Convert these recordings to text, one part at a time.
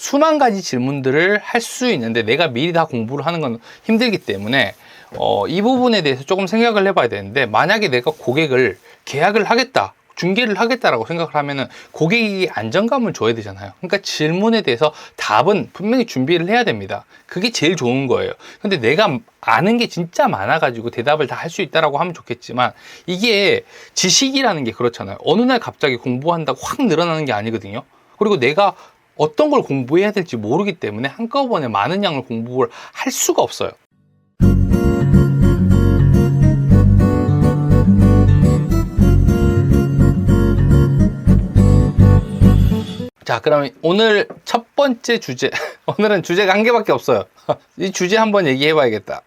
수만 가지 질문들을 할 수 있는데 내가 미리 다 공부를 하는 건 힘들기 때문에 이 부분에 대해서 조금 생각을 해봐야 되는데, 만약에 내가 고객을 계약을 하겠다, 중개를 하겠다라고 생각을 하면은 고객이 안정감을 줘야 되잖아요. 그러니까 질문에 대해서 답은 분명히 준비를 해야 됩니다. 그게 제일 좋은 거예요. 근데 내가 아는 게 진짜 많아가지고 대답을 다 할 수 있다라고 하면 좋겠지만, 이게 지식이라는 게 그렇잖아요. 어느 날 갑자기 공부한다고 확 늘어나는 게 아니거든요. 그리고 내가 어떤 걸 공부해야 될지 모르기 때문에 한꺼번에 많은 양을 공부를 할 수가 없어요. 자, 그러면 오늘 첫 번째 주제 오늘은 주제가 한 개밖에 없어요. 이 주제 한번 얘기해 봐야겠다.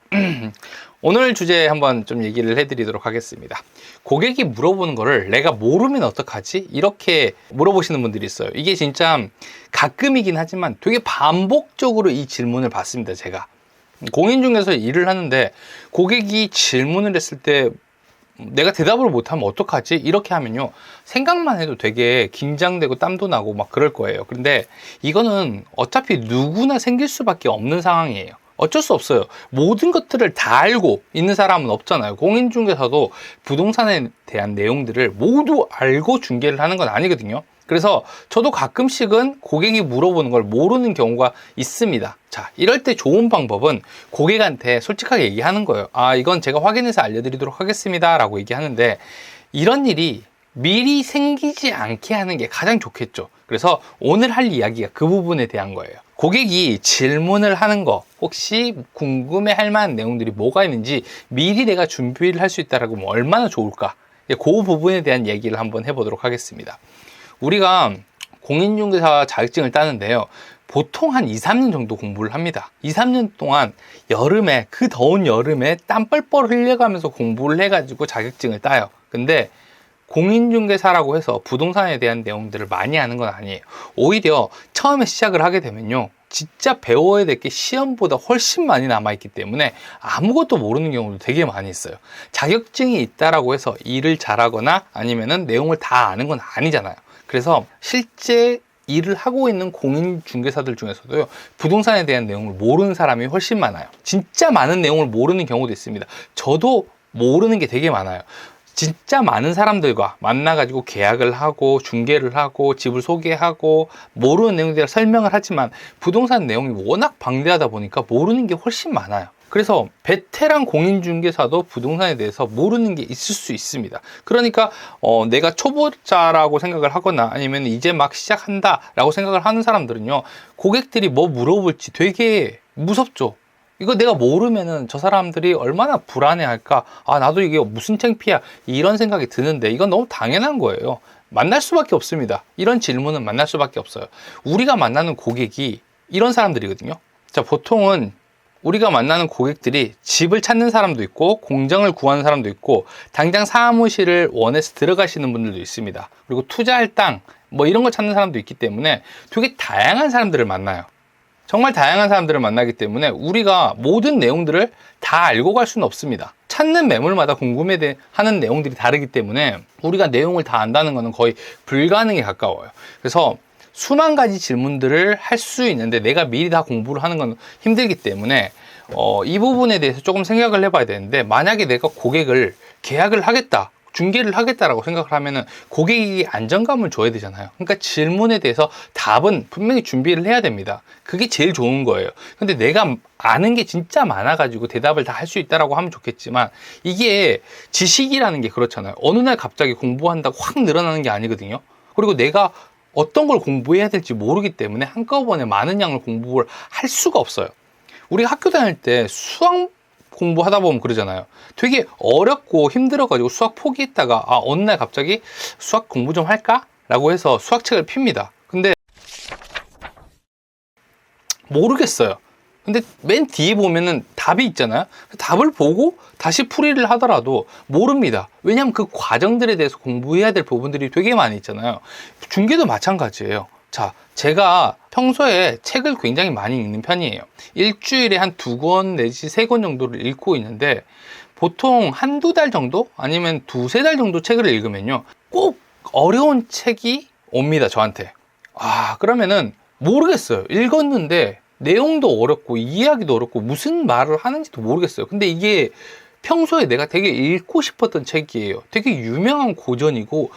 오늘 주제 한번 좀 얘기를 해드리도록 하겠습니다. 고객이 물어보는 거를 내가 모르면 어떡하지? 이렇게 물어보시는 분들이 있어요. 이게 진짜 가끔이긴 하지만 되게 반복적으로 이 질문을 받습니다. 제가 공인중개사에서 일을 하는데 고객이 질문을 했을 때 내가 대답을 못하면 어떡하지? 이렇게 하면요, 생각만 해도 되게 긴장되고 땀도 나고 막 그럴 거예요. 그런데 이거는 어차피 누구나 생길 수밖에 없는 상황이에요. 어쩔 수 없어요. 모든 것들을 다 알고 있는 사람은 없잖아요. 공인중개사도 부동산에 대한 내용들을 모두 알고 중개를 하는 건 아니거든요. 그래서 저도 가끔씩은 고객이 물어보는 걸 모르는 경우가 있습니다. 자, 이럴 때 좋은 방법은 고객한테 솔직하게 얘기하는 거예요. 아, 이건 제가 확인해서 알려드리도록 하겠습니다 라고 얘기하는데, 이런 일이 미리 생기지 않게 하는 게 가장 좋겠죠. 그래서 오늘 할 이야기가 그 부분에 대한 거예요. 고객이 질문을 하는 거, 혹시 궁금해할 만한 내용들이 뭐가 있는지 미리 내가 준비를 할 수 있다라고 하면 얼마나 좋을까, 그 부분에 대한 얘기를 한번 해보도록 하겠습니다. 우리가 공인중개사 자격증을 따는데요, 보통 한 2, 3년 정도 공부를 합니다. 2, 3년 동안 여름에, 그 더운 여름에 땀 뻘뻘 흘려가면서 공부를 해가지고 자격증을 따요. 근데 공인중개사라고 해서 부동산에 대한 내용들을 많이 하는 건 아니에요. 오히려 처음에 시작을 하게 되면요, 진짜 배워야 될 게 시험보다 훨씬 많이 남아있기 때문에 아무것도 모르는 경우도 되게 많이 있어요. 자격증이 있다라고 해서 일을 잘하거나 아니면은 내용을 다 아는 건 아니잖아요. 그래서 실제 일을 하고 있는 공인중개사들 중에서도요, 부동산에 대한 내용을 모르는 사람이 훨씬 많아요. 진짜 많은 내용을 모르는 경우도 있습니다. 저도 모르는 게 되게 많아요. 진짜 많은 사람들과 만나가지고 계약을 하고 중개를 하고 집을 소개하고 모르는 내용들을 설명을 하지만 부동산 내용이 워낙 방대하다 보니까 모르는 게 훨씬 많아요. 그래서 베테랑 공인중개사도 부동산에 대해서 모르는 게 있을 수 있습니다. 그러니까 내가 초보자라고 생각을 하거나 아니면 이제 막 시작한다 라고 생각을 하는 사람들은요, 고객들이 뭐 물어볼지 되게 무섭죠. 이거 내가 모르면은 저 사람들이 얼마나 불안해할까, 아 나도 이게 무슨 창피야, 이런 생각이 드는데 이건 너무 당연한 거예요. 만날 수밖에 없습니다. 이런 질문은 만날 수밖에 없어요. 우리가 만나는 고객이 이런 사람들이거든요. 자, 보통은 우리가 만나는 고객들이 집을 찾는 사람도 있고 공장을 구하는 사람도 있고 당장 사무실을 원해서 들어가시는 분들도 있습니다. 그리고 투자할 땅 뭐 이런 걸 찾는 사람도 있기 때문에 되게 다양한 사람들을 만나요. 정말 다양한 사람들을 만나기 때문에 우리가 모든 내용들을 다 알고 갈 수는 없습니다. 찾는 매물마다 궁금해하는 내용들이 다르기 때문에 우리가 내용을 다 안다는 것은 거의 불가능에 가까워요. 그래서 수만 가지 질문들을 할 수 있는데 내가 미리 다 공부를 하는 건 힘들기 때문에 이 부분에 대해서 조금 생각을 해봐야 되는데, 만약에 내가 고객을 계약을 하겠다, 중개를 하겠다라고 생각을 하면은 고객이 안정감을 줘야 되잖아요. 그러니까 질문에 대해서 답은 분명히 준비를 해야 됩니다. 그게 제일 좋은 거예요. 근데 내가 아는 게 진짜 많아가지고 대답을 다 할 수 있다라고 하면 좋겠지만, 이게 지식이라는 게 그렇잖아요. 어느 날 갑자기 공부한다고 확 늘어나는 게 아니거든요. 그리고 내가 어떤 걸 공부해야 될지 모르기 때문에 한꺼번에 많은 양을 공부를 할 수가 없어요. 우리 학교 다닐 때 수학 공부하다 보면 그러잖아요. 되게 어렵고 힘들어가지고 수학 포기했다가 어느 날 갑자기 수학 공부 좀 할까? 라고 해서 수학책을 핍니다. 근데 모르겠어요. 근데 맨 뒤에 보면은 답이 있잖아요. 답을 보고 다시 풀이를 하더라도 모릅니다. 왜냐하면 그 과정들에 대해서 공부해야 될 부분들이 되게 많이 있잖아요. 중개도 마찬가지예요. 자, 제가 평소에 책을 굉장히 많이 읽는 편이에요. 일주일에 한 2권 내지 3권 정도를 읽고 있는데, 보통 한두 달 정도 아니면 2-3달 정도 책을 읽으면요, 꼭 어려운 책이 옵니다, 저한테. 그러면은 모르겠어요. 읽었는데 내용도 어렵고 이해하기도 어렵고 무슨 말을 하는지도 모르겠어요. 근데 이게 평소에 내가 되게 읽고 싶었던 책이에요. 되게 유명한 고전이고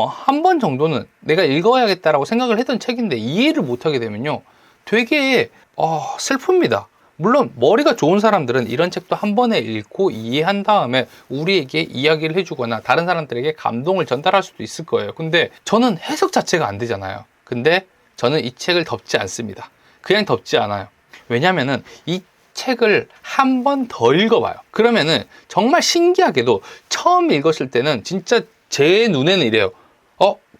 한 번 정도는 내가 읽어야겠다라고 생각을 했던 책인데 이해를 못하게 되면요 되게 슬픕니다. 물론 머리가 좋은 사람들은 이런 책도 한 번에 읽고 이해한 다음에 우리에게 이야기를 해주거나 다른 사람들에게 감동을 전달할 수도 있을 거예요. 근데 저는 해석 자체가 안 되잖아요. 근데 저는 이 책을 덮지 않습니다. 그냥 덮지 않아요. 왜냐면은 이 책을 한 번 더 읽어봐요. 그러면은 정말 신기하게도 처음 읽었을 때는 진짜 제 눈에는 이래요.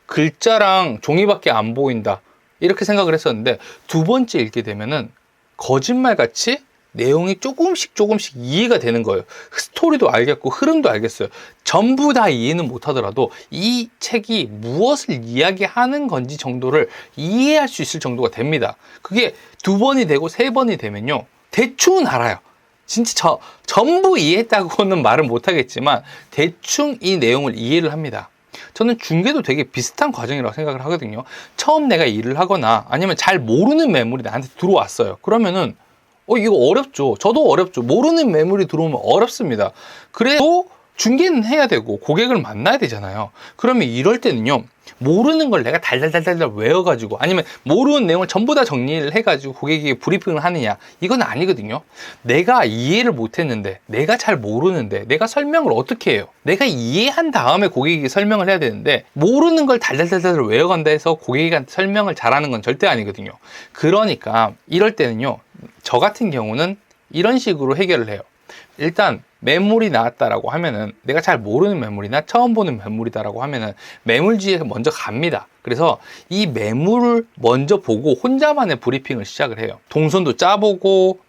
글자랑 종이밖에 안 보인다. 이렇게 생각을 했었는데 두 번째 읽게 되면은 거짓말같이 내용이 조금씩 이해가 되는 거예요. 스토리도 알겠고 흐름도 알겠어요. 전부 다 이해는 못하더라도 이 책이 무엇을 이야기하는 건지 정도를 이해할 수 있을 정도가 됩니다. 그게 두 번이 되고 세 번이 되면요 대충은 알아요. 진짜 전부 이해했다고는 말을 못하겠지만 대충 이 내용을 이해를 합니다. 저는 중개도 되게 비슷한 과정이라고 생각을 하거든요. 처음 내가 일을 하거나 아니면 잘 모르는 매물이 나한테 들어왔어요. 그러면은 이거 어렵죠. 저도 어렵죠. 모르는 매물이 들어오면 어렵습니다. 그래도 중개는 해야 되고 고객을 만나야 되잖아요. 그러면 이럴 때는요 모르는 걸 내가 달달달달 외워가지고 아니면 모르는 내용을 전부 다 정리를 해가지고 고객에게 브리핑을 하느냐, 이건 아니거든요. 내가 이해를 못했는데, 내가 잘 모르는데 내가 설명을 어떻게 해요? 내가 이해한 다음에 고객에게 설명을 해야 되는데 모르는 걸 달달달달 외워간다 해서 고객한테 설명을 잘하는 건 절대 아니거든요. 그러니까 이럴 때는요 저 같은 경우는 이런 식으로 해결을 해요. 일단 매물이 나왔다라고 하면은 내가 잘 모르는 매물이나 처음 보는 매물이다라고 하면은 매물지에 먼저 갑니다. 그래서 이 매물을 먼저 보고 혼자만의 브리핑을 시작을 해요. 동선도 짜보고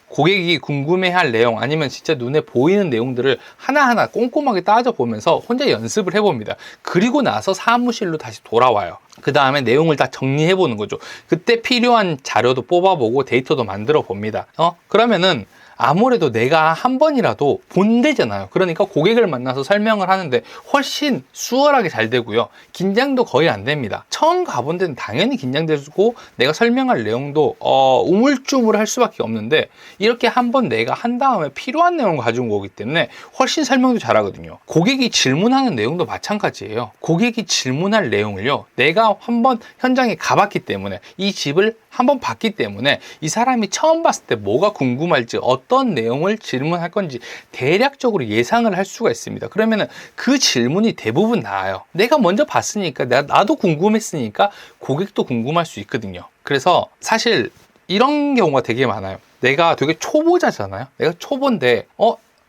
고객이 궁금해할 내용 아니면 진짜 눈에 보이는 내용들을 하나하나 꼼꼼하게 따져보면서 혼자 연습을 해봅니다. 그리고 나서 사무실로 다시 돌아와요. 그 다음에 내용을 다 정리해보는 거죠. 그때 필요한 자료도 뽑아보고 데이터도 만들어 봅니다. 그러면은 아무래도 내가 한 번이라도 본대잖아요. 그러니까 고객을 만나서 설명을 하는데 훨씬 수월하게 잘 되고요. 긴장도 거의 안 됩니다. 처음 가본 데는 당연히 긴장되고 내가 설명할 내용도 우물쭈물할 수밖에 없는데 이렇게 한 번 내가 한 다음에 필요한 내용을 가지고 오기 때문에 훨씬 설명도 잘하거든요. 고객이 질문하는 내용도 마찬가지예요. 고객이 질문할 내용을요 내가 한번 현장에 가봤기 때문에 이 집을 한번 봤기 때문에 이 사람이 처음 봤을 때 뭐가 궁금할지 어떤 내용을 질문할 건지 대략적으로 예상을 할 수가 있습니다. 그러면은 그 질문이 대부분 나와요. 내가 먼저 봤으니까 나도 궁금했으니까 고객도 궁금할 수 있거든요. 그래서 사실 이런 경우가 되게 많아요. 내가 되게 초보자잖아요. 내가 초보인데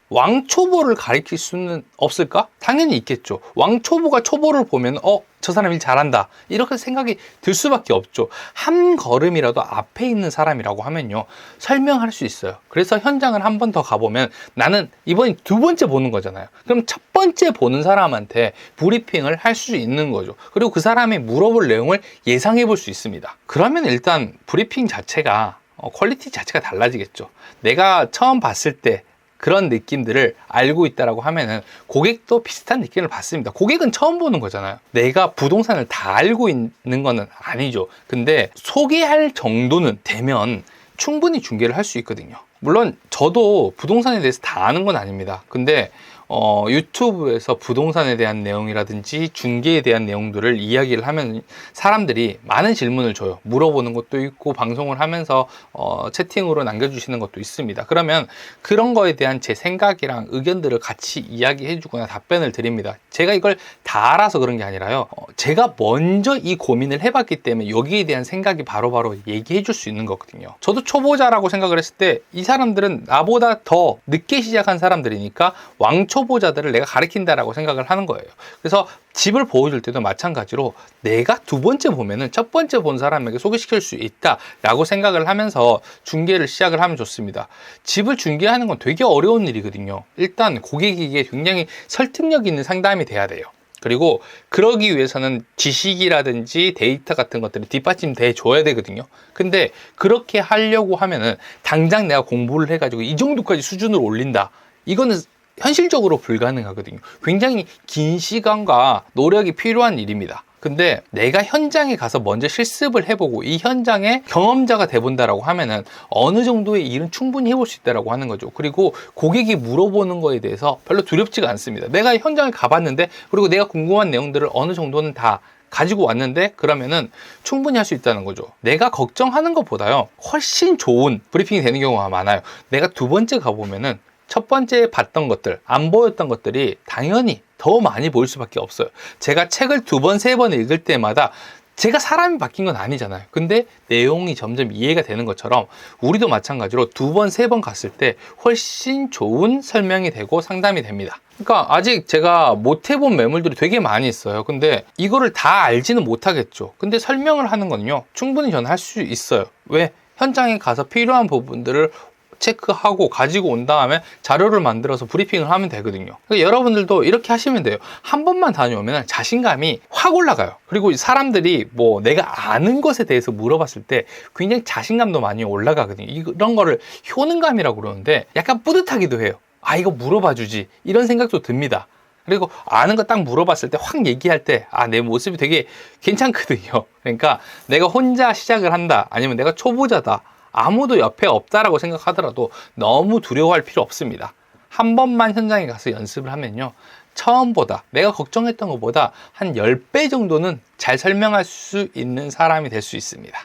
왕초보를 가르칠 수는 없을까? 당연히 있겠죠. 왕초보가 초보를 보면 저 사람 일 잘한다 이렇게 생각이 들 수밖에 없죠. 한 걸음이라도 앞에 있는 사람이라고 하면요 설명할 수 있어요. 그래서 현장을 한 번 더 가보면 나는 이번이 두 번째 보는 거잖아요. 그럼 첫 번째 보는 사람한테 브리핑을 할 수 있는 거죠. 그리고 그 사람이 물어볼 내용을 예상해 볼 수 있습니다. 그러면 일단 브리핑 자체가 퀄리티 자체가 달라지겠죠. 내가 처음 봤을 때 그런 느낌들을 알고 있다라고 하면은 고객도 비슷한 느낌을 받습니다. 고객은 처음 보는 거잖아요. 내가 부동산을 다 알고 있는 거는 아니죠. 근데 소개할 정도는 되면 충분히 중개를 할 수 있거든요. 물론 저도 부동산에 대해서 다 아는 건 아닙니다. 근데 유튜브에서 부동산에 대한 내용이라든지 중개에 대한 내용들을 이야기를 하면 사람들이 많은 질문을 줘요. 물어보는 것도 있고 방송을 하면서 채팅으로 남겨주시는 것도 있습니다. 그러면 그런 거에 대한 제 생각이랑 의견들을 같이 이야기해 주거나 답변을 드립니다. 제가 이걸 다 알아서 그런 게 아니라요. 제가 먼저 이 고민을 해봤기 때문에 여기에 대한 생각이 바로바로 얘기해 줄 수 있는 거거든요. 저도 초보자라고 생각을 했을 때 이 사람들은 나보다 더 늦게 시작한 사람들이니까 왕초보자들을 내가 가르친다라고 생각을 하는 거예요. 그래서 집을 보여줄 때도 마찬가지로 내가 두 번째 보면은 첫 번째 본 사람에게 소개시킬 수 있다라고 생각을 하면서 중개를 시작을 하면 좋습니다. 집을 중개하는 건 되게 어려운 일이거든요. 일단 고객에게 굉장히 설득력 있는 상담이 돼야 돼요. 그리고 그러기 위해서는 지식이라든지 데이터 같은 것들이 뒷받침돼 줘야 되거든요. 근데 그렇게 하려고 하면은 당장 내가 공부를 해가지고 이 정도까지 수준을 올린다. 이거는 현실적으로 불가능하거든요. 굉장히 긴 시간과 노력이 필요한 일입니다. 근데 내가 현장에 가서 먼저 실습을 해보고 이 현장의 경험자가 돼본다라고 하면은 어느 정도의 일은 충분히 해볼 수 있다라고 하는 거죠. 그리고 고객이 물어보는 거에 대해서 별로 두렵지가 않습니다. 내가 현장을 가봤는데, 그리고 내가 궁금한 내용들을 어느 정도는 다 가지고 왔는데, 그러면은 충분히 할 수 있다는 거죠. 내가 걱정하는 것보다요, 훨씬 좋은 브리핑이 되는 경우가 많아요. 내가 두 번째 가보면은 첫 번째 봤던 것들, 안 보였던 것들이 당연히 더 많이 보일 수밖에 없어요. 제가 책을 두 번, 세 번 읽을 때마다 제가 사람이 바뀐 건 아니잖아요. 근데 내용이 점점 이해가 되는 것처럼 우리도 마찬가지로 두 번, 세 번 갔을 때 훨씬 좋은 설명이 되고 상담이 됩니다. 그러니까 아직 제가 못 해본 매물들이 되게 많이 있어요. 근데 이거를 다 알지는 못하겠죠. 근데 설명을 하는 건요, 충분히 저는 할 수 있어요. 왜? 현장에 가서 필요한 부분들을 체크하고 가지고 온 다음에 자료를 만들어서 브리핑을 하면 되거든요. 그러니까 여러분들도 이렇게 하시면 돼요. 한 번만 다녀오면 자신감이 확 올라가요. 그리고 사람들이 뭐 내가 아는 것에 대해서 물어봤을 때 굉장히 자신감도 많이 올라가거든요. 이런 거를 효능감이라고 그러는데 약간 뿌듯하기도 해요. 아, 이거 물어봐 주지, 이런 생각도 듭니다. 그리고 아는 거 딱 물어봤을 때 확 얘기할 때, 아, 내 모습이 되게 괜찮거든요. 그러니까 내가 혼자 시작을 한다, 아니면 내가 초보자다, 아무도 옆에 없다라고 생각하더라도 너무 두려워할 필요 없습니다. 한 번만 현장에 가서 연습을 하면요, 처음보다, 내가 걱정했던 것보다 한 10배 정도는 잘 설명할 수 있는 사람이 될 수 있습니다.